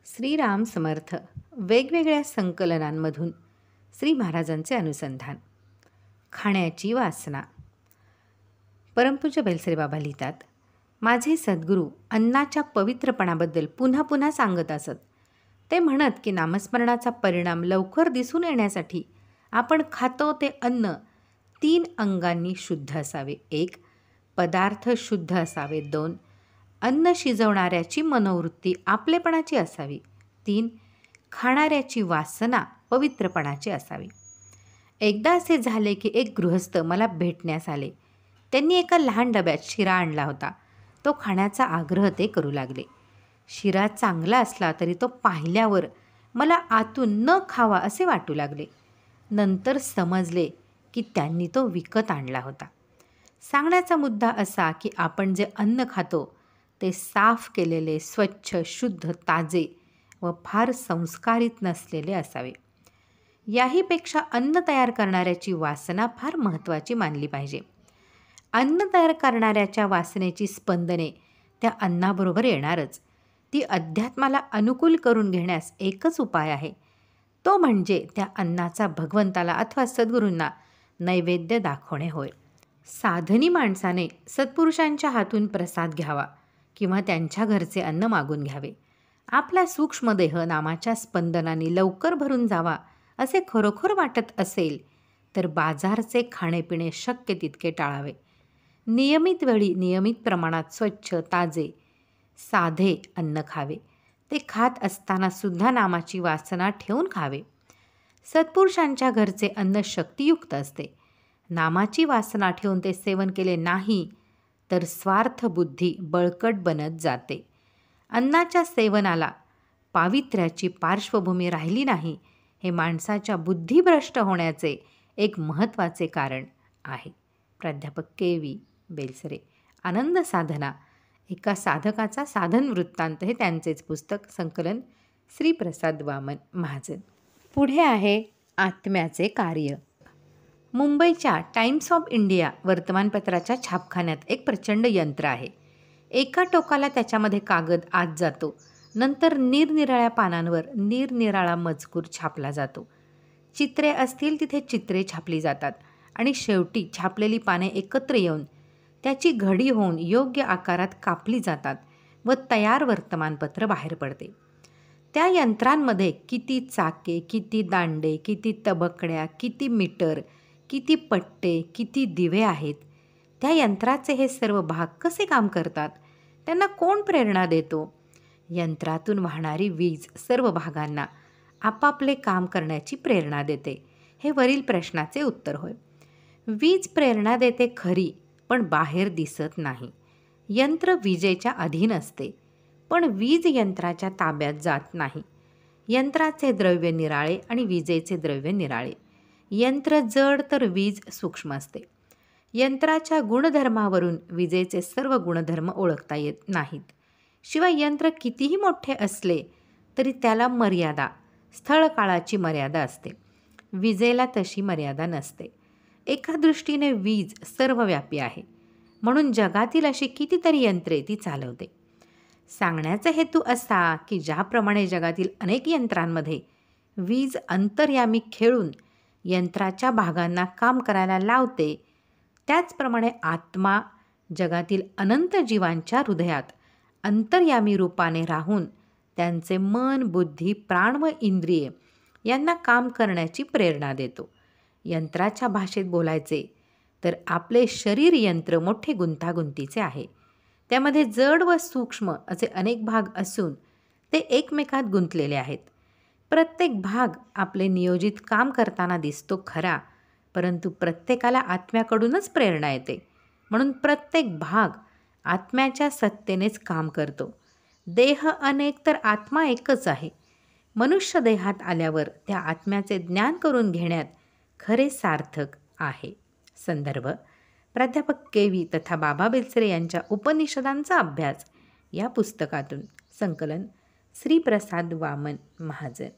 श्रीराम समर्थ वेगवेगळ्या संकलनांमधून श्री महाराजांचे अनुसंधान. खाण्याची वासना. परमपूज्य बेलसरे बाबा लिहितात, माझे सद्गुरू अन्नाच्या पवित्रपणाबद्दल पुन्हा पुन्हा सांगत असत. ते म्हणत की नामस्मरणाचा परिणाम लवकर दिसून येण्यासाठी आपण खातो ते अन्न 3 अंगांनी शुद्ध असावे. 1. पदार्थ शुद्ध असावे. 2. अन्न शिजवणाऱ्याची मनोवृत्ती आपलेपणाची असावी. 3. खाणाऱ्याची वासना पवित्रपणाची असावी. एकदा असे झाले की एक गृहस्थ मला भेटण्यास आले. त्यांनी एका लहान डब्यात शिरा आणला होता. तो खाण्याचा आग्रह ते करू लागले. शिरा चांगला असला तरी तो पाहिल्यावर मला आतून न खावा असे वाटू लागले. नंतर समजले की त्यांनी तो विकत आणला होता. सांगण्याचा मुद्दा असा की आपण जे अन्न खातो ते साफ केलेले, स्वच्छ, शुद्ध, ताजे व फार संस्कारित नसलेले असावे. याहीपेक्षा अन्न तयार करणाऱ्याची वासना फार महत्त्वाची मानली पाहिजे. अन्न तयार करणाऱ्याच्या वासनेची स्पंदने त्या अन्नाबरोबर येणारच. ती अध्यात्माला अनुकूल करून घेण्यास एकच उपाय आहे, तो म्हणजे त्या अन्नाचा भगवंताला अथवा सद्गुरूंना नैवेद्य दाखवणे होय. साधनी माणसाने सत्पुरुषांच्या हातून प्रसाद घ्यावा किंवा त्यांच्या घरचे अन्न मागून घ्यावे. आपला सूक्ष्मदेह नामाच्या स्पंदनाने लवकर भरून जावा असे खरोखर वाटत असेल तर बाजारचे खाणेपिणे शक्य तितके टाळावे. नियमित वेळी नियमित प्रमाणात स्वच्छ, ताजे, साधे अन्न खावे. ते खात असतानासुद्धा नामाची वासना ठेवून खावे. सत्पुरुषांच्या घरचे अन्न शक्तियुक्त असते. नामाची वासना ठेवून ते सेवन केले नाही तर स्वार्थबुद्धी बळकट बनत जाते. अन्नाच्या सेवनाला पावित्र्याची पार्श्वभूमी राहिली नाही हे माणसाच्या बुद्धिभ्रष्ट होण्याचे एक महत्त्वाचे कारण आहे. प्राध्यापक के.व्ही. बेलसरे. आनंद साधना, एका साधकाचा साधन वृत्तांत हे त्यांचेच पुस्तक. संकलन श्री प्रसाद वामन महाजन. पुढे आहे आत्म्याचे कार्य. मुंबईच्या टाइम्स ऑफ इंडिया वर्तमानपत्राच्या छापखान्यात एक प्रचंड यंत्र आहे. एका टोकाला त्याच्यामध्ये कागद आत जातो. नंतर निरनिराळ्या पानांवर निरनिराळा मजकूर छापला जातो. चित्रे असतील तिथे चित्रे छापली जातात आणि शेवटी छापलेली पाने एकत्र येऊन त्याची घडी होऊन योग्य आकारात कापली जातात व तयार वर्तमानपत्र बाहेर पडते. त्या यंत्रांमध्ये किती चाके, किती दांडे, किती तबकड्या, किती मीटर, किती पट्टे, किती दिवे आहेत. त्या यंत्राचे हे सर्व भाग कसे काम करतात? त्यांना कोण प्रेरणा देतो? यंत्रातून वाहणारी वीज सर्व भागांना आपापले काम करण्याची प्रेरणा देते. हे वरील प्रश्नाचे उत्तर होय. वीज प्रेरणा देते खरी, पण बाहेर दिसत नाही. यंत्र विजेच्या अधीन असते, पण वीज यंत्राच्या ताब्यात जात नाही. यंत्राचे द्रव्य निराळे आणि विजेचे द्रव्य निराळे. यंत्र जड तर वीज सूक्ष्म असते. यंत्राच्या गुणधर्मावरून विजेचे सर्व गुणधर्म ओळखता येत नाहीत. शिवाय यंत्र कितीही मोठे असले तरी त्याला मर्यादा, स्थळकाळाची मर्यादा असते. विजेला तशी मर्यादा नसते. एका दृष्टीने वीज सर्वव्यापी आहे, म्हणून जगातील अशी कितीतरी यंत्रे ती चालवते. सांगण्याचा हेतू असा की ज्याप्रमाणे जगातील अनेक यंत्रांमध्ये वीज अंतर्यामी खेळून यंत्राच्या भागांना काम करायला लावते, त्याचप्रमाणे आत्मा जगातील अनंत जीवांच्या हृदयात अंतर्यामी रूपाने राहून त्यांचे मन, बुद्धी, प्राण व इंद्रिये यांना काम करण्याची प्रेरणा देतो. यंत्राच्या भाषेत बोलायचे तर आपले शरीर यंत्र मोठे गुंतागुंतीचे आहे. त्यामध्ये जड व सूक्ष्म असे अनेक भाग असून ते एकमेकात गुंतलेले आहेत. प्रत्येक भाग आपले नियोजित काम करताना दिसतो खरा, परंतु प्रत्येकाला आत्म्याकडूनच प्रेरणा येते, म्हणून प्रत्येक भाग आत्म्याच्या सत्तेनेच काम करतो. देह अनेक तर आत्मा एकच आहे. मनुष्य देहात आल्यावर त्या आत्म्याचे ज्ञान करून घेण्यात खरे सार्थक आहे. संदर्भ प्राध्यापक के.व्ही. तथा बाबा बेलसरे यांच्या उपनिषदांचा अभ्यास या पुस्तकातून. संकलन श्री प्रसाद वामन महाजन.